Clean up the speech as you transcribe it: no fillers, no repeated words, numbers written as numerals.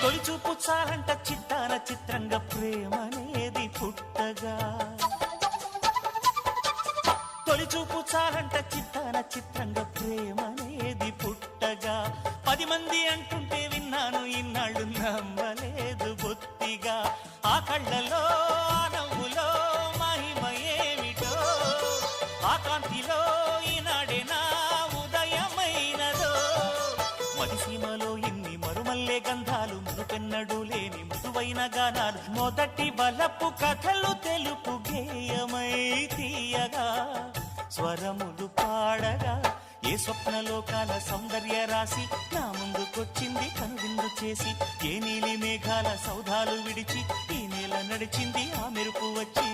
తొలి చూపు చాలంట చిట్టాన చిత్రంగా ప్రేమనేది పుట్టగా, తొలి చూపు చాలంట చిట్టాన చిత్రంగా ప్రేమనేది పుట్టగా, 10 మంది అంటుంటే విన్నాను ఇన్నాళ్ళు నమ్మలేదు బొత్తిగా. ఆ కళ్ళలో ఆ నవ్వులో మహిమ ఏమిటో, ఆ కాంతిలో ఈనాడే నా ఉదయమైనదో. మదిసీమలో ఇన్ని మరుమల్లే గంధాలు, మునుపెన్నడు లేని మృదువైన గానాలు, మొదటి వలపు కథలు తెలుపు గేయమై తీయగా, స్వరములు పాడగా ఏ స్వప్నలోకాల సౌందర్య రాశి నా ముందుకొచ్చింది కనువిందు చేసి. ఏ నీలి మేఘాల సౌధాలు విడిచి ఈ నేల నడిచింది ఆ మెరుపు వచ్చి.